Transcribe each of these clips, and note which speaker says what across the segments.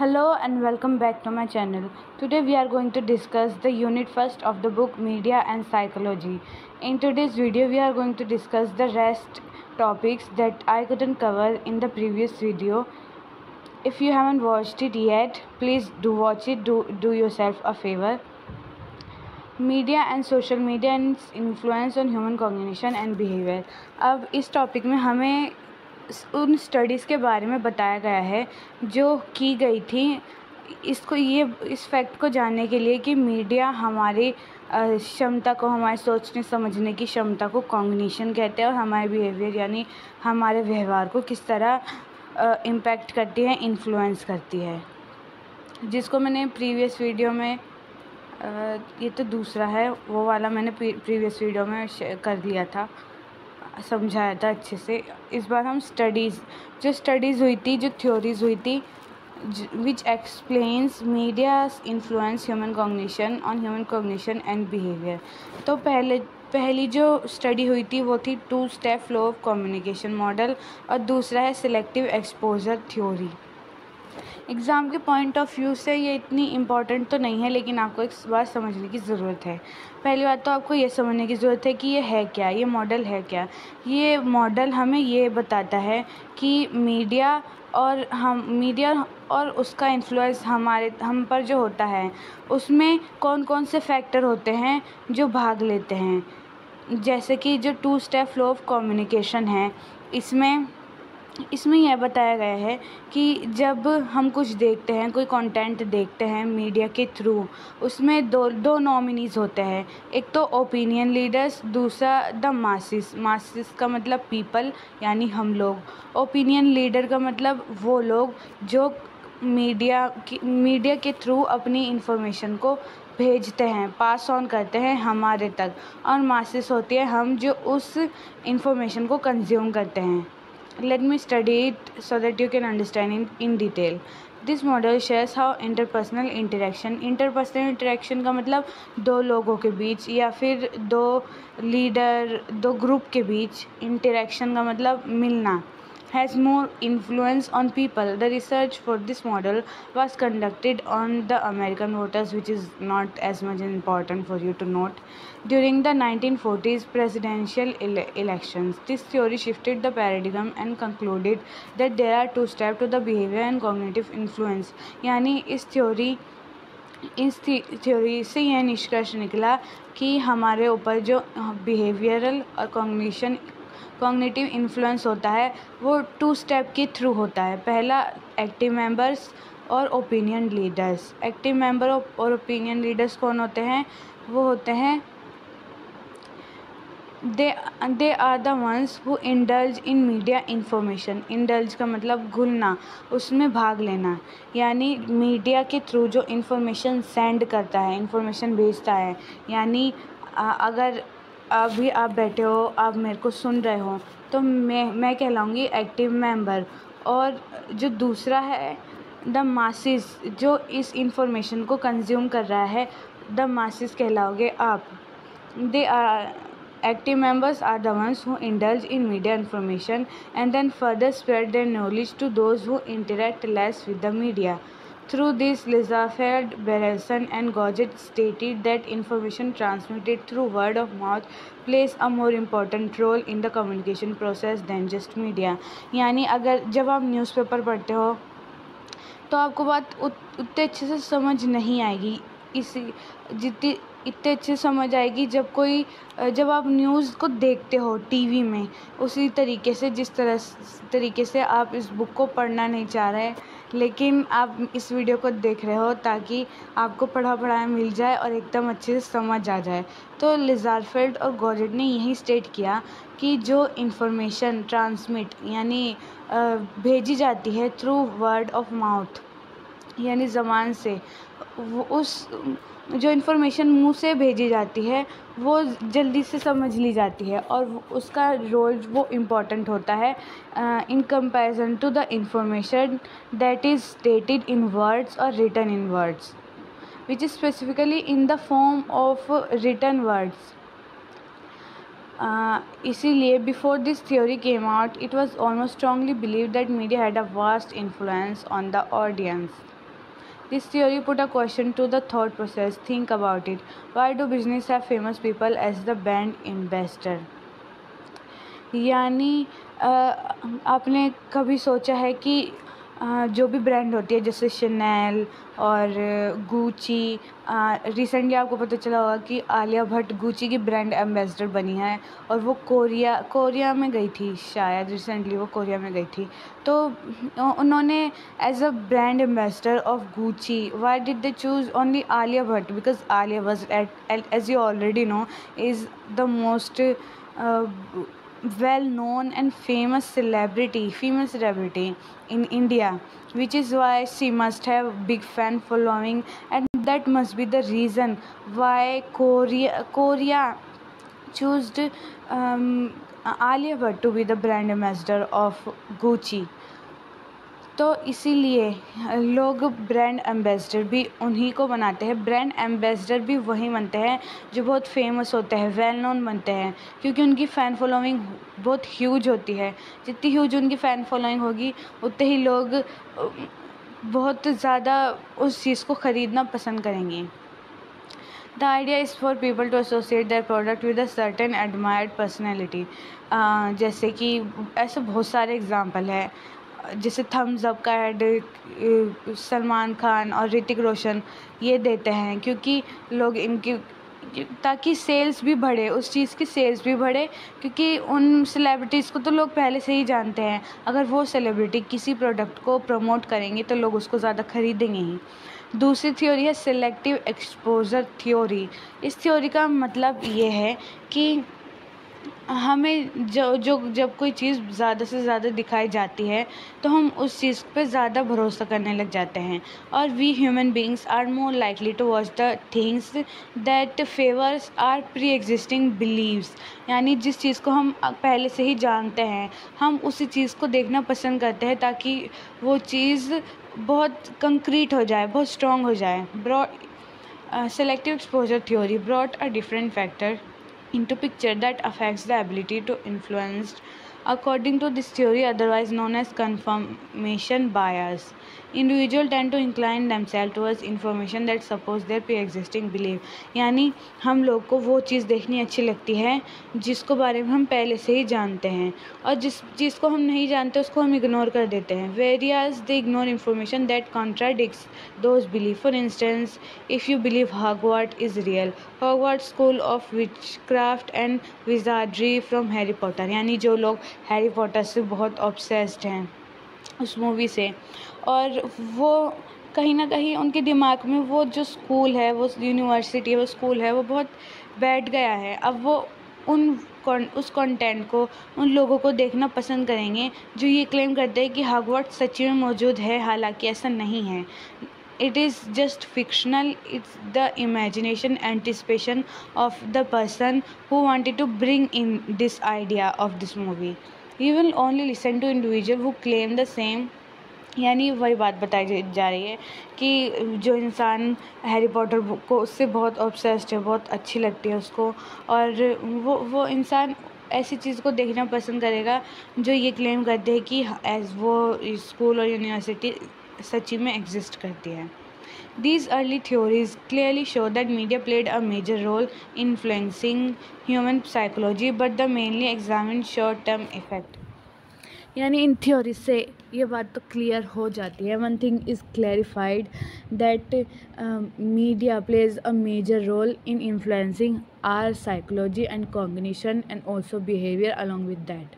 Speaker 1: Hello and welcome back to my channel. Today we are going to discuss the unit first of the book Media and Psychology. In today's video we are going to discuss the rest topics that I couldn't cover in the previous video. If you haven't watched it yet, please do watch it. Do yourself a favor. Media and social media and influence on human cognition and behaviour. अब इस topic में हमें उन studies के बारे में बताया गया है जो की गई थी इस फैक्ट को जानने के लिए कि मीडिया हमारी क्षमता को, हमारे सोचने समझने की क्षमता को कॉग्निशन कहते हैं और हमारे बिहेवियर यानी हमारे व्यवहार को किस तरह इम्पैक्ट करती है, इन्फ्लुएंस करती है, जिसको मैंने प्रीवियस वीडियो में ये तो दूसरा है, वो वाला मैंने प्रीवियस वीडियो में कर दिया था, समझाया था अच्छे से। इस बार हम जो स्टडीज़ हुई थी, जो थ्योरीज़ हुई थी which explains media's influence human cognition on human cognition and behaviour. तो पहली जो स्टडी हुई थी वो थी 2 step flow of communication model और दूसरा है सिलेक्टिव एक्सपोजर थ्योरी। एग्ज़ाम के पॉइंट ऑफ व्यू से ये इतनी इम्पॉर्टेंट तो नहीं है, लेकिन आपको एक बात समझने की ज़रूरत है। पहली बात तो आपको ये समझने की ज़रूरत है कि ये है क्या, ये मॉडल है क्या। ये मॉडल हमें ये बताता है कि मीडिया और उसका इन्फ्लुएंस हम पर जो होता है उसमें कौन कौन से फैक्टर होते हैं जो भाग लेते हैं। जैसे कि जो 2 स्टेप फ्लो ऑफ कम्युनिकेशन है, इसमें यह बताया गया है कि जब हम कुछ देखते हैं, कोई कंटेंट देखते हैं मीडिया के थ्रू, उसमें दो नॉमिनीज़ होते हैं। एक तो ओपिनियन लीडर्स, दूसरा द मासिस का मतलब पीपल यानी हम लोग। ओपिनियन लीडर का मतलब वो लोग जो मीडिया के थ्रू अपनी इंफॉर्मेशन को भेजते हैं, पास ऑन करते हैं हमारे तक, और मासिस होती है हम जो उस इंफॉर्मेशन को कंज्यूम करते हैं। Let me study it so that you can understand in detail. This model shares how interpersonal interaction का मतलब दो लोगों के बीच या फिर दो ग्रुप के बीच। इंटरेक्शन का मतलब मिलना has more influence on people. The research for this model was conducted on the American voters, which is not as much important for you to note. During the 1940s presidential elections, this theory shifted the paradigm and concluded that there are 2 steps to the behavior and cognitive influence. यानी इस theory से यह निष्कर्ष निकला कि हमारे ऊपर जो बिहेवियरल और कॉग्निटिव इन्फ्लुएंस होता है वो 2 स्टेप के थ्रू होता है। पहला एक्टिव मेंबर्स और ओपिनियन लीडर्स। एक्टिव मेंबर और ओपिनियन लीडर्स कौन होते हैं? वो होते हैं they are the ones who indulge in media information. Indulge का मतलब घुलना, उसमें भाग लेना, यानी मीडिया के थ्रू जो इन्फॉर्मेशन सेंड करता है, इन्फॉर्मेशन भेजता है। यानी अगर अभी आप बैठे हो, आप मेरे को सुन रहे हो, तो मैं कहलाऊँगी एक्टिव मेंबर। और जो दूसरा है द मासिस, जो इस इंफॉर्मेशन को कंज्यूम कर रहा है, द मासिस कहलाओगे आप। They are active members are the ones who indulge in media information and then further spread their knowledge to those who interact less with the media. Through this, Lizafeld, Berelson and Godet stated that information transmitted through word of mouth plays a more important role in the communication process than just media. यानी अगर जब आप newspaper पढ़ते हो तो आपको बात उतने अच्छे से समझ नहीं आएगी, इतने अच्छे समझ आएगी जब आप न्यूज़ को देखते हो टीवी में, उसी तरीके से जिस तरीके से आप इस बुक को पढ़ना नहीं चाह रहे, लेकिन आप इस वीडियो को देख रहे हो ताकि आपको पढ़ाया मिल जाए और एकदम अच्छे से समझ आ जाए। तो लिजारफेल्ड और गॉडेट ने यही स्टेट किया कि जो इन्फॉर्मेशन ट्रांसमिट यानी भेजी जाती है थ्रू वर्ड ऑफ माउथ यानी ज़बान से, जो इन्फॉर्मेशन मुंह से भेजी जाती है वो जल्दी से समझ ली जाती है और उसका रोल वो इम्पॉर्टेंट होता है in comparison to the information that is stated in words और written in words, which is specifically in the form of written words. इसीलिए before this theory came out, it was almost strongly believe that media had a vast influence on the audience. This theory put a question to the thought process. Think about it. Why do business have famous people as the brand ambassador? यानी आपने कभी सोचा है कि जो भी brand होती है जैसे शनेल और गुची, रिसेंटली आपको पता चला होगा कि आलिया भट्ट गुची की ब्रांड एम्बेसडर बनी है और वो कोरिया में गई थी, शायद रिसेंटली वो कोरिया में गई थी। तो उन्होंने as a brand ambassador of Gucci, why did they choose only Alia Bhatt? Because Alia was as you already know is the most well known and famous female celebrity in India, which is why she must have big fan following, and that must be the reason why Korea chose Alia Bhatt to be the brand ambassador of Gucci. तो इसीलिए लोग brand ambassador भी उन्हीं को बनाते हैं। Brand ambassador भी वही बनते हैं जो बहुत फेमस होते हैं, वेल नोन बनते हैं, क्योंकि उनकी फ़ैन फॉलोइंग बहुत ह्यूज होती है। जितनी ह्यूज उनकी फ़ैन फॉलोइंग होगी उतने ही लोग बहुत ज़्यादा उस चीज़ को ख़रीदना पसंद करेंगे। The idea is for people to associate their product with a certain admired personality. जैसे कि ऐसे बहुत सारे एग्जाम्पल है, जैसे थम्स अप का ऐड सलमान खान और ऋतिक रोशन ये देते हैं, क्योंकि लोग इनकी ताकि सेल्स भी बढ़े, उस चीज़ की सेल्स भी बढ़े, क्योंकि उन सेलिब्रिटीज़ को तो लोग पहले से ही जानते हैं। अगर वो सेलिब्रिटी किसी प्रोडक्ट को प्रमोट करेंगे तो लोग उसको ज़्यादा खरीदेंगे ही। दूसरी थ्योरी है सिलेक्टिव एक्सपोजर थ्योरी। इस थ्योरी का मतलब ये है कि हमें जब कोई चीज़ ज़्यादा से ज़्यादा दिखाई जाती है तो हम उस चीज़ पे ज़्यादा भरोसा करने लग जाते हैं, और we human beings are more likely to watch the things that favours are pre existing beliefs. यानी जिस चीज़ को हम पहले से ही जानते हैं हम उसी चीज़ को देखना पसंद करते हैं, ताकि वो चीज़ बहुत कंक्रीट हो जाए, बहुत स्ट्रॉन्ग हो जाए। Selective exposure theory brought a different factor into picture that affects the ability to influence. According to this theory, otherwise known as confirmation bias, individuals tend to incline themselves towards information that supports their pre-existing belief. यानी हम लोग को वो चीज़ देखनी अच्छी लगती है जिसको बारे में हम पहले से ही जानते हैं, और जिस चीज़ को हम नहीं जानते उसको हम इग्नोर कर देते हैं। Whereas they ignore information that contradicts those beliefs. For instance, if you believe Hogwarts is real, Hogwarts School of Witchcraft and Wizardry from Harry Potter, यानी जो लोग हैरी पॉटर से बहुत ऑब्सेस्ड हैं उस मूवी से, और वो कहीं ना कहीं उनके दिमाग में वो जो स्कूल है, वो यूनिवर्सिटी है, वो स्कूल है, वो बहुत बैठ गया है। अब वो उस कंटेंट को उन लोगों को देखना पसंद करेंगे जो ये क्लेम करते हैं कि हॉगवर्ट्स सच्ची में मौजूद है, हालांकि ऐसा नहीं है। It is just fictional. It's the imagination, anticipation of the person who wanted to bring in this idea of this movie. You will only listen to individual who claim the same. यानी वही बात बताई जा रही है कि जो इंसान हैरी पॉटर को उससे बहुत ऑब्सेस्ड है, बहुत अच्छी लगती है उसको, और वो इंसान ऐसी चीज़ को देखना पसंद करेगा जो ये क्लेम करते हैं कि एज वो स्कूल और यूनिवर्सिटी सच्ची में एग्जिस्ट करती है। These early theories clearly show that media played a major role in influencing human psychology, but they mainly examined short-term effect. यानी इन थ्योरी से ये बात तो क्लियर हो जाती है, one thing is clarified that media plays a major role in influencing our psychology and cognition and also behaviour along with that.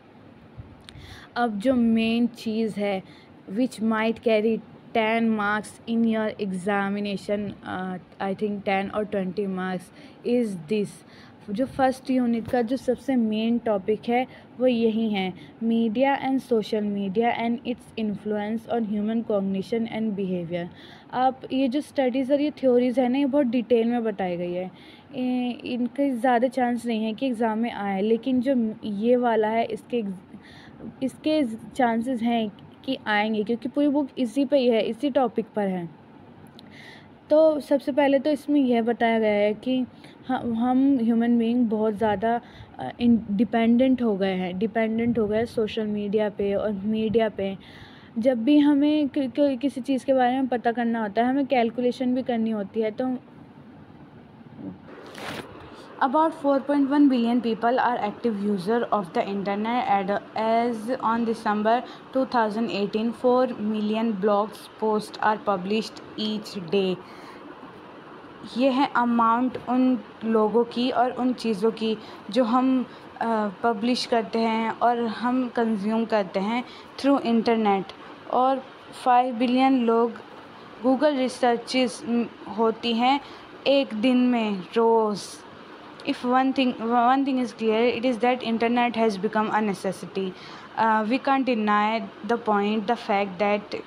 Speaker 1: अब जो मेन चीज़ है which might carry 10 marks in your examination, I think 10 or 20 marks is this. जो first unit का जो सबसे main topic है वो यही है, media and social media and its influence on human cognition and behaviour. आप ये जो स्टडीज़ और ये थ्योरीज़ है ना, ये बहुत डिटेल में बताई गई है। इनके ज़्यादा चांस नहीं है कि एग्ज़ाम में आए, लेकिन जो ये वाला है इसके चांसेस हैं कि आएंगे, क्योंकि पूरी बुक इसी पे ही है, इसी टॉपिक पर है। तो सबसे पहले तो इसमें यह बताया गया है कि हम ह्यूमन बीइंग बहुत ज़्यादा डिपेंडेंट हो गए हैं सोशल मीडिया पे और मीडिया पे। जब भी हमें किसी चीज़ के बारे में पता करना होता है, हमें कैलकुलेशन भी करनी होती है, तो about 4.1 billion people are active users of the internet as on December 2018. 4 million blogs posts are published each day. ये है अमाउंट उन लोगों की और उन चीज़ों की जो हम पब्लिश करते हैं और हम कंज्यूम करते हैं थ्रू इंटरनेट। और 5 बिलियन लोग गूगल रिसर्चेस होती हैं एक दिन में रोज़। If one thing is clear, it is that internet has become a necessity. We can't deny the fact that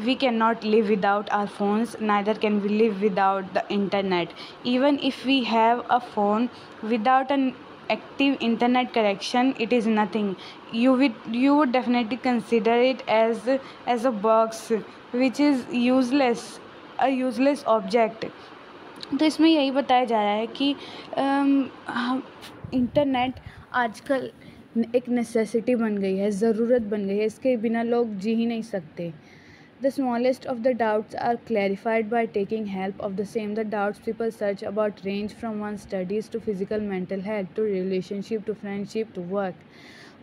Speaker 1: we cannot live without our phones, neither can we live without the internet. Even if we have a phone without an active internet connection, it is nothing. You would definitely consider it as a box which is useless, a useless object. तो इसमें यही बताया जा रहा है कि internet आजकल एक नेसेसिटी बन गई है, ज़रूरत बन गई है, इसके बिना लोग जी ही नहीं सकते। The smallest of the doubts are clarified by taking help of the same. The doubts people search about range from one's studies to physical mental health to relationship to friendship to work.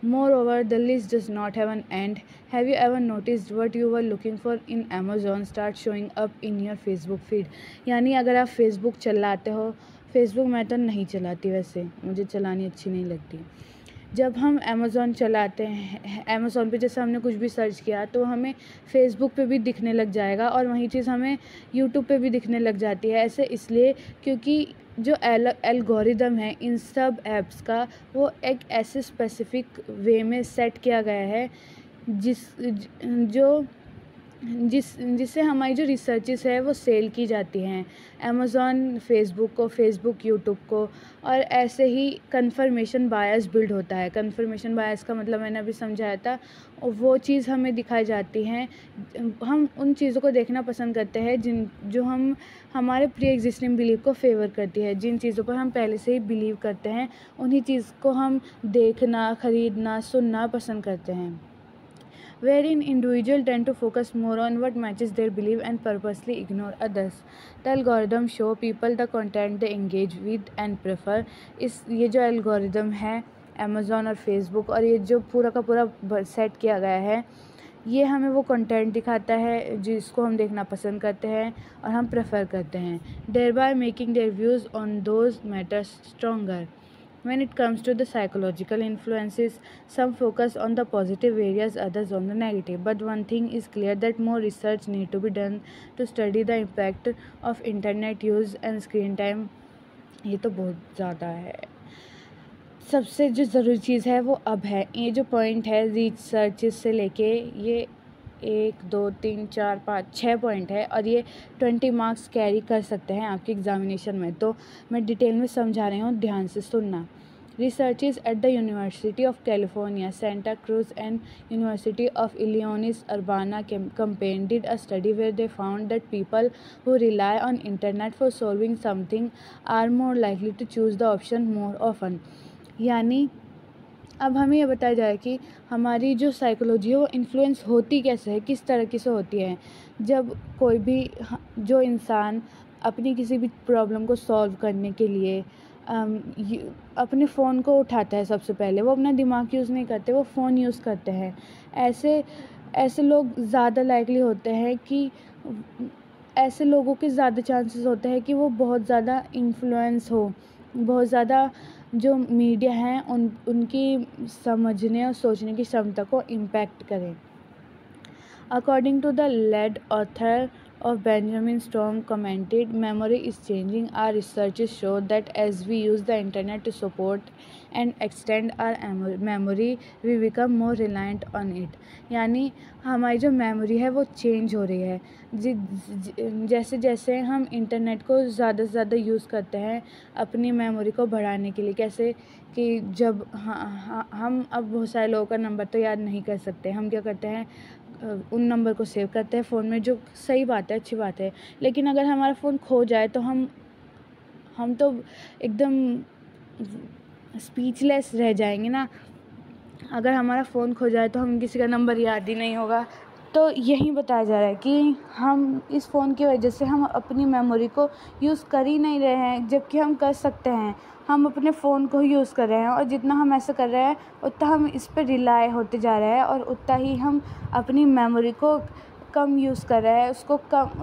Speaker 1: Moreover, the list does not have an end. Have you ever noticed what you were looking for in Amazon start showing up in your Facebook feed? यानी अगर आप Facebook चलाते हो, Facebook मैं तो नहीं चलाती, वैसे मुझे चलानी अच्छी नहीं लगती। जब हम अमेज़ॉन चलाते हैं, अमेज़ॉन पे जैसे हमने कुछ भी सर्च किया तो हमें फेसबुक पे भी दिखने लग जाएगा और वही चीज़ हमें यूट्यूब पे भी दिखने लग जाती है। ऐसे इसलिए क्योंकि जो एल्गोरिदम है इन सब ऐप्स का, वो एक ऐसे स्पेसिफिक वे में सेट किया गया है जिससे हमारी जो रिसर्चेस है वो सेल की जाती हैं अमेज़ॉन फेसबुक को, फेसबुक यूट्यूब को। और ऐसे ही कन्फर्मेशन बायस बिल्ड होता है। कन्फर्मेशन बायस का मतलब मैंने अभी समझाया था, वो चीज़ हमें दिखाई जाती हैं। हम उन चीज़ों को देखना पसंद करते हैं जो हमारे प्री एग्जिस्टिंग बिलीव को फेवर करती है। जिन चीज़ों पर हम पहले से ही बिलीव करते हैं, उन्हीं चीज़ को हम देखना, ख़रीदना, सुनना पसंद करते हैं। Wherein individuals tend to focus more on what matches their belief and purposely ignore others. The algorithm show people the content they engage with and prefer. ये जो algorithm है Amazon और Facebook और ये जो पूरा का पूरा सेट किया गया है, ये हमें वो कंटेंट दिखाता है जिसको हम देखना पसंद करते हैं और हम प्रेफर करते हैं, thereby making their views on those matters stronger. When it comes to the psychological influences, some focus on the positive areas, others on the negative. But one thing is clear that more research need to be done to study the impact of internet use and screen time. ये तो बहुत ज़्यादा है। सबसे जो ज़रूरी चीज़ है वो अब है, ये जो पॉइंट है रिसर्च से लेके, ये 1 2 3 4 5 6 पॉइंट है और ये 20 मार्क्स कैरी कर सकते हैं आपके एग्जामिनेशन में। तो मैं डिटेल में समझा रही हूँ, ध्यान से सुनना। Researchers at the University of California, Santa Cruz and University of Illinois Urbana Champaign did a study where they found that people who rely on internet for solving something are more likely to choose the option more often. यानी अब हमें यह बताया जाए कि हमारी जो psychology है वो इन्फ्लुएंस होती कैसे है, किस तरीके से होती है। जब कोई भी जो इंसान अपनी किसी भी प्रॉब्लम को सॉल्व करने के लिए अपने फ़ोन को उठाता है, सबसे पहले वो अपना दिमाग यूज़ नहीं करते, वो फ़ोन यूज़ करते हैं। ऐसे लोग ज़्यादा लाइकली होते हैं कि ऐसे लोगों के ज़्यादा चांसेस होते हैं कि वो बहुत ज़्यादा इन्फ्लुएंस हो, बहुत ज़्यादा जो मीडिया हैं उनकी समझने और सोचने की क्षमता को इम्पैक्ट करें। According to the lead author of Benjamin Storm commented, memory is changing. Our researches show that as we use the internet to support and extend our memory, we become more reliant on it. यानी हमारी जो memory है वो change हो रही है। जैसे जैसे हम इंटरनेट को ज़्यादा से ज़्यादा यूज़ करते हैं अपनी मेमोरी को बढ़ाने के लिए। कैसे कि जब हम अब बहुत सारे लोगों का नंबर तो याद नहीं कर सकते, हम क्या करते हैं, उन नंबर को सेव करते हैं फ़ोन में, जो सही बात है, अच्छी बात है। लेकिन अगर हमारा फ़ोन खो जाए तो हम तो एकदम स्पीचलेस रह जाएंगे ना। अगर हमारा फ़ोन खो जाए तो हम किसी का नंबर याद ही नहीं होगा, तो यही बताया जा रहा है कि हम इस फ़ोन की वजह से हम अपनी मेमोरी को यूज़ कर ही नहीं रहे हैं, जबकि हम कर सकते हैं। हम अपने फ़ोन को ही यूज़ कर रहे हैं और जितना हम ऐसा कर रहे हैं उतना हम इस पे रिलाय होते जा रहे हैं और उतना ही हम अपनी मेमोरी को कम यूज़ कर रहे हैं,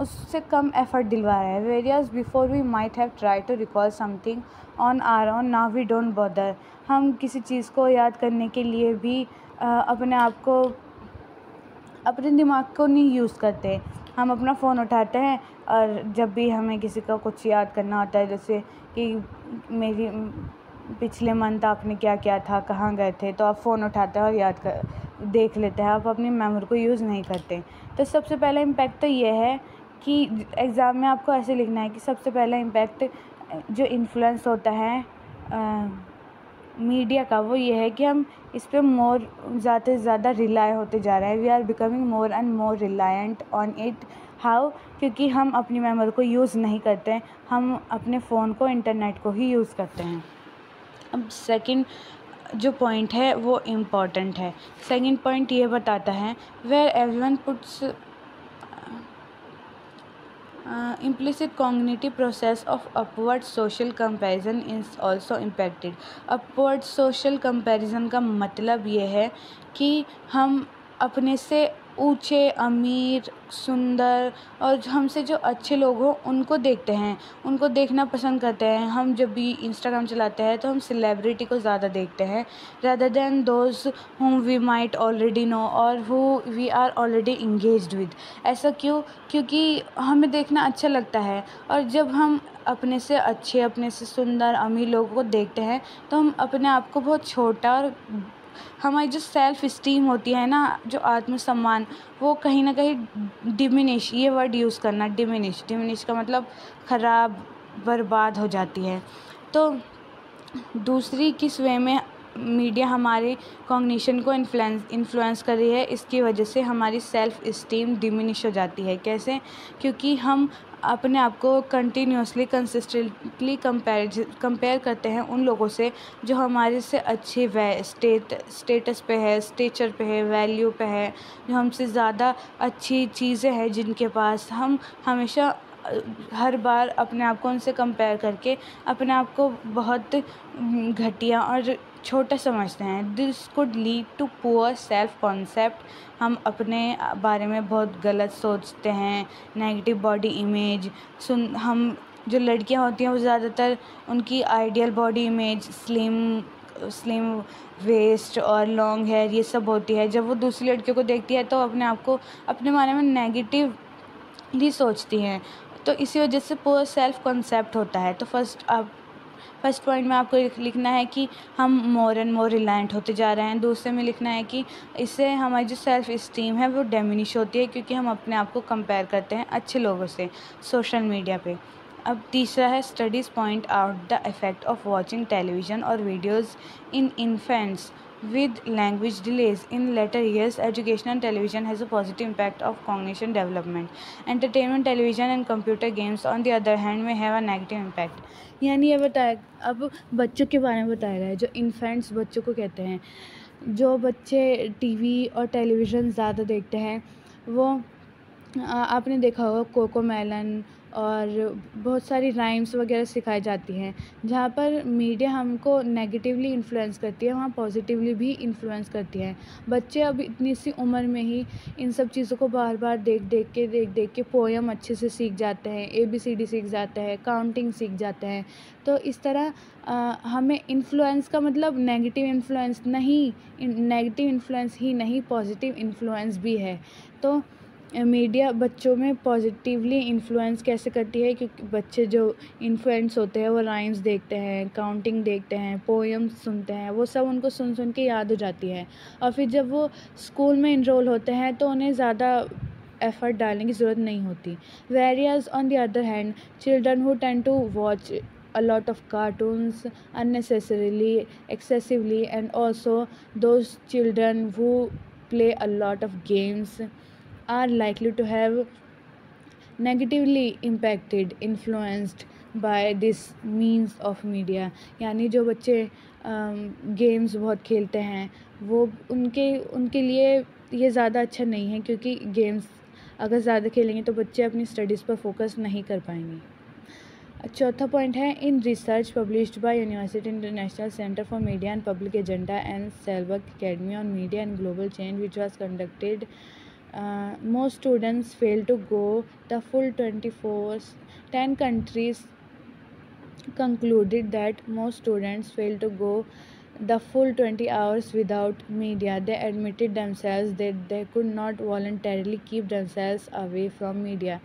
Speaker 1: उससे कम एफ़र्ट दिलवा रहे हैं। Whereas before we might have try to recall something on our own, now we don't bother. हम किसी चीज़ को याद करने के लिए भी अपने दिमाग को नहीं यूज़ करते। हम अपना फ़ोन उठाते हैं और जब भी हमें किसी का कुछ याद करना होता है, जैसे कि मेरी पिछले मंथ आपने क्या किया था, कहाँ गए थे, तो आप फ़ोन उठाते हैं और देख लेते हैं। आप अपनी मेमोरी को यूज़ नहीं करते। तो सबसे पहला इम्पैक्ट तो ये है कि एग्ज़ाम में आपको ऐसे लिखना है कि सबसे पहला इम्पैक्ट जो इन्फ्लुएंस होता है मीडिया का, वो ये है कि हम इस पे ज़्यादा से ज़्यादा रिलाय होते जा रहे हैं। We are becoming more and more reliant on it. How? क्योंकि हम अपनी मेमोरी को यूज़ नहीं करते हैं, हम अपने फ़ोन को, इंटरनेट को ही यूज़ करते हैं। अब सेकंड जो पॉइंट है वो इम्पॉर्टेंट है। सेकंड पॉइंट ये बताता है where everyone puts implicit cognitive process of upward social comparison is also impacted। upward social comparison का मतलब ये है कि हम अपने से ऊंचे, अमीर, सुंदर और हमसे जो अच्छे लोग हों उनको देखते हैं, उनको देखना पसंद करते हैं। हम जब भी इंस्टाग्राम चलाते हैं तो हम सेलिब्रिटी को ज़्यादा देखते हैं rather than those whom we might already know और who we are already engaged with। ऐसा क्यों? क्योंकि हमें देखना अच्छा लगता है और जब हम अपने से अच्छे, अपने से सुंदर, अमीर लोगों को देखते हैं तो हम अपने आप को बहुत छोटा और हमारी जो सेल्फ़ इस्टीम होती है ना, जो आत्मसम्मान, वो कहीं न कहीं डिमिनिश, ये वर्ड यूज़ करना, डिमिनिश का मतलब ख़राब, बर्बाद हो जाती है। तो दूसरी किस वे में मीडिया हमारे कॉग्निशन को इन्फ्लुएंस कर रही है, इसकी वजह से हमारी सेल्फ़ इस्टीम डिमिनिश हो जाती है। कैसे? क्योंकि हम अपने आप को कंटिन्यूअसली, कंसिस्टेंटली कंपेयर करते हैं उन लोगों से जो हमारे से अच्छे स्टेटस पे है, स्टेचर पे है, वैल्यू पे है, जो हमसे ज़्यादा अच्छी चीज़ें हैं जिनके पास। हम हमेशा हर बार अपने आप को उनसे कंपेयर करके अपने आप को बहुत घटिया और छोटा समझते हैं। This could lead to poor self concept. हम अपने बारे में बहुत गलत सोचते हैं, नेगेटिव बॉडी इमेज। हम जो लड़कियां होती हैं वो ज़्यादातर उनकी ideal body image slim waist और लॉन्ग हेयर ये सब होती है। जब वो दूसरी लड़कियों को देखती है तो अपने आप को अपने बारे में नेगेटिवली सोचती हैं। तो इसी वजह से पूरा सेल्फ कॉन्सेप्ट होता है। तो फर्स्ट पॉइंट में आपको लिखना है कि हम मोर एंड मोर रिलायंट होते जा रहे हैं। दूसरे में लिखना है कि इससे हमारी जो सेल्फ़ इस्टीम है वो डिमिनिश होती है, क्योंकि हम अपने आप को कंपेयर करते हैं अच्छे लोगों से सोशल मीडिया पे। अब तीसरा है studies point out the effect of watching television और videos in infants with language delays in later years. Educational television has a positive impact of cognition development. Entertainment television and computer games on the other hand may have a negative impact। यानी ये बताया, अब बच्चों के बारे में बताया गया है, जो इन्फेंट्स बच्चों को कहते हैं। जो बच्चे टीवी और टेलीविज़न ज़्यादा देखते हैं वो आपने देखा होगा कोकोमेलन और बहुत सारी राइम्स वगैरह सिखाई जाती हैं। जहाँ पर मीडिया हमको नेगेटिवली इन्फ्लुएंस करती है, वहाँ पॉजिटिवली भी इन्फ्लुएंस करती है। बच्चे अब इतनी सी उम्र में ही इन सब चीज़ों को बार बार देख के पोएम अच्छे से सीख जाते हैं, ABCD सीख जाते हैं, काउंटिंग सीख जाते हैं। तो इस तरह हमें इन्फ्लुएंस का मतलब नेगेटिव इन्फ्लुएंस ही नहीं, पॉजिटिव इन्फ्लुएंस भी है। तो मीडिया बच्चों में पॉजिटिवली इन्फ्लुएंस कैसे करती है? क्योंकि बच्चे जो इन्फ्लुएंस होते हैं वो राइम्स देखते हैं, काउंटिंग देखते हैं, पोएम्स सुनते हैं, वो सब उनको सुन के याद हो जाती है। और फिर जब वो स्कूल में इनरोल होते हैं तो उन्हें ज़्यादा एफ़र्ट डालने की ज़रूरत नहीं होती। Whereas on the other hand children who tend to watch a lot of cartoons unnecessarily, excessively, and also those children who play a lot of games are likely to have negatively impacted, influenced by this means of media। यानी जो बच्चे games बहुत खेलते हैं वो उनके लिए ये ज़्यादा अच्छा नहीं है, क्योंकि गेम्स अगर ज़्यादा खेलेंगे तो बच्चे अपनी स्टडीज़ पर फोकस नहीं कर पाएंगे। चौथा पॉइंट है, in research published by university international centre for media and public agenda and Salzburg academy on media and global change which was conducted, most students fail to go the full 24. 10 countries concluded that most students fail to go the full 20 hours without media. They admitted themselves that they could not voluntarily keep themselves away from media.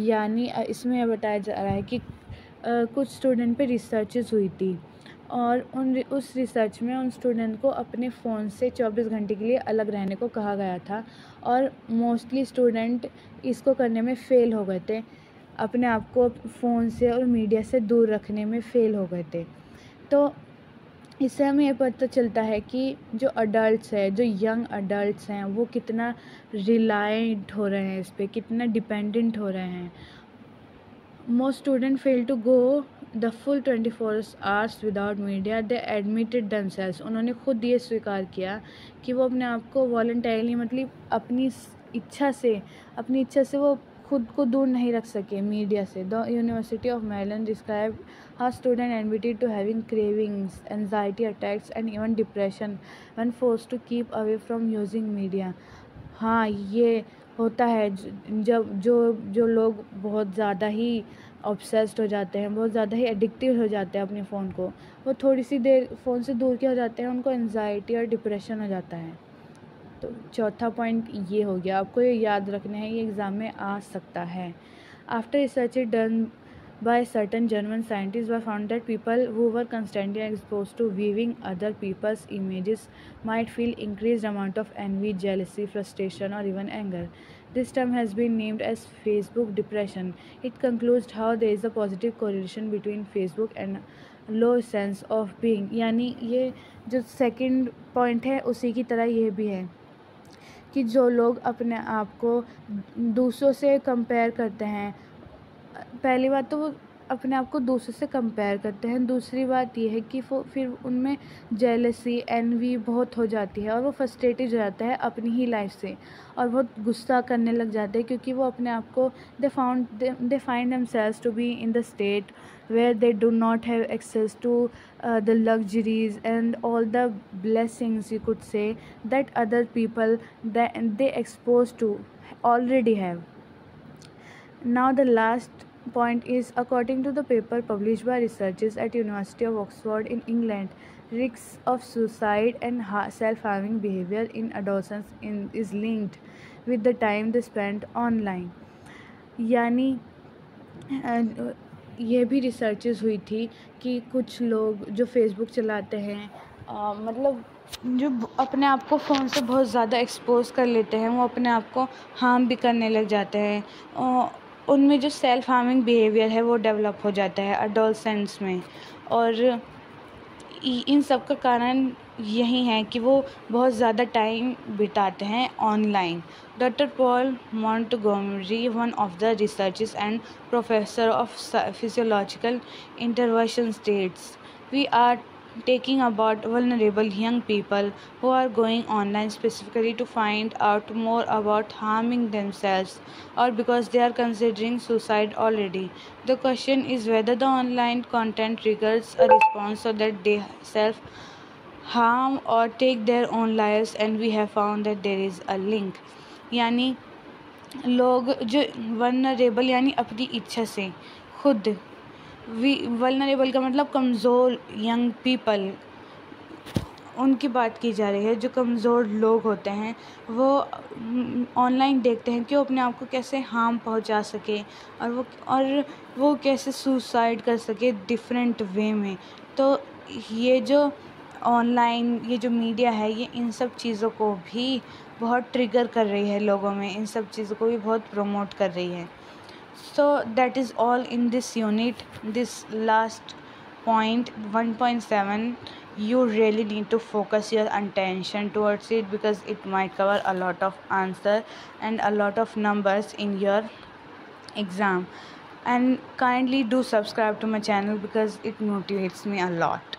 Speaker 1: यानी इसमें यह बताया जा रहा है कि कुछ student पे रिसर्चेस हुई थी और उस रिसर्च में उन स्टूडेंट को अपने फ़ोन से 24 घंटे के लिए अलग रहने को कहा गया था, और मोस्टली स्टूडेंट इसको करने में फ़ेल हो गए थे, अपने आप को फ़ोन से और मीडिया से दूर रखने में फ़ेल हो गए थे। तो इससे हमें ये पता चलता है कि जो अडल्ट्स हैं, जो यंग अडल्ट्स हैं, वो कितना रिलायंट हो रहे हैं इस पे, कितना डिपेंडेंट हो रहे हैं। Most students fail to go the full 24 hours without media. They admitted themselves. उन्होंने खुद ये स्वीकार किया कि वो अपने आप को वॉलंटरीली, मतलब अपनी इच्छा से वो खुद को दूर नहीं रख सके मीडिया से। The university of Melbourne describe how students admitted to having cravings, anxiety attacks and even depression when forced to keep away from using media. हाँ, ये होता है जब जो लोग बहुत ज़्यादा ही ऑब्सेस्ड हो जाते हैं, बहुत ज़्यादा ही एडिक्टिव हो जाते हैं अपने फ़ोन को, वो थोड़ी सी देर फ़ोन से दूर के हो जाते हैं, उनको एंजाइटी और डिप्रेशन हो जाता है। तो चौथा पॉइंट ये हो गया, आपको ये याद रखना है, ये एग्ज़ाम में आ सकता है। After research done by certain German scientists were found that people who were constantly exposed to viewing other people's images might feel increased amount of envy, jealousy, frustration or even anger. This term has been named as Facebook depression. It concludes how there is a positive correlation between Facebook and low sense of being. यानी ये जो second point है उसी की तरह ये भी है कि जो लोग अपने आप को दूसरों से कंपेयर करते हैं, पहली बात तो वो अपने आप को दूसरों से कंपेयर करते हैं, दूसरी बात ये है कि वो फिर उनमें जेलसी, एनवी बहुत हो जाती है और वो फ्रस्ट्रेटेड हो जाता है अपनी ही लाइफ से और बहुत गुस्सा करने लग जाते हैं, क्योंकि वो अपने आप को they find themselves to be in the state where they do not have access to the luxuries and all the blessings, you could say, that other people that they exposed to already have. Now the last point is, according to the paper published by researchers at University of Oxford in England, risks of suicide and self-harming behavior in adolescents is linked with the time they spend online. यानी ये भी researches हुई थी कि कुछ लोग जो Facebook चलाते हैं, मतलब जो अपने आप को फ़ोन से बहुत ज़्यादा एक्सपोज कर लेते हैं, वो अपने आप को हार्म भी करने लग जाते हैं, उनमें जो सेल्फ हार्मिंग बिहेवियर है वो डेवलप हो जाता है एडोलसेंट्स में। और इन सब का कारण यही है कि वो बहुत ज़्यादा टाइम बिताते हैं online. Doctor Paul Montgomery, one of the researchers and professor of physiological intervention, states, we are taking about vulnerable young people who are going online specifically to find out more about harming themselves or because they are considering suicide already. The question is whether the online content triggers a response so that they self harm or take their own lives, and we have found that there is a link. यानी लोग जो vulnerable यानी अपनी इच्छा से खुद, vulnerable का मतलब कमज़ोर यंग पीपल, उनकी बात की जा रही है। जो कमज़ोर लोग होते हैं वो ऑनलाइन देखते हैं कि वो अपने आप को कैसे हार्म पहुंचा सके और वो कैसे सुसाइड कर सके डिफरेंट वे में। तो ये जो ऑनलाइन ये जो मीडिया है ये इन सब चीज़ों को भी बहुत ट्रिगर कर रही है लोगों में, इन सब चीज़ों को भी बहुत प्रमोट कर रही है। So that is all in this unit. This last point 1.7, you really need to focus your attention towards it because it might cover a lot of answer and a lot of numbers in your exam. And kindly do subscribe to my channel because it motivates me a lot.